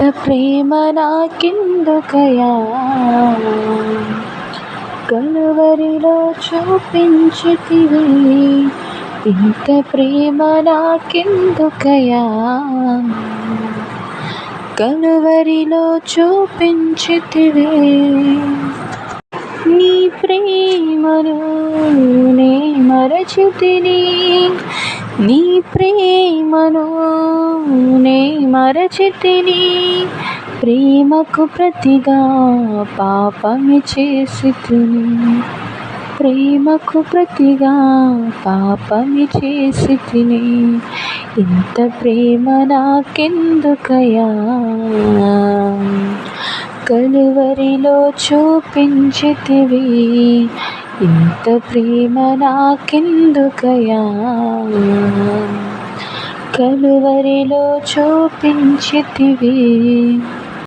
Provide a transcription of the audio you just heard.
ఇంత ప్రేమ నాకెందుకయ్యా, కలువరిలో చూపించితివి. ఇంత ప్రేమ నాకెందుకయ్యా, కలువరిలో చూపించితివి. నీ ప్రేమను నే మరచితిని, నీ ప్రేమను నే మరచితిని. ప్రేమకు ప్రతిగా పాపమి చేసితిని, ప్రేమకు ప్రతిగా పాపమి చేసితిని. ఇంత ప్రేమ నాకెందుకయ్యా, కలువరిలో చూపించితివి. ఇంత ప్రేమ నాకెందుకయ్యా, కలువరిలో చూపించితివి.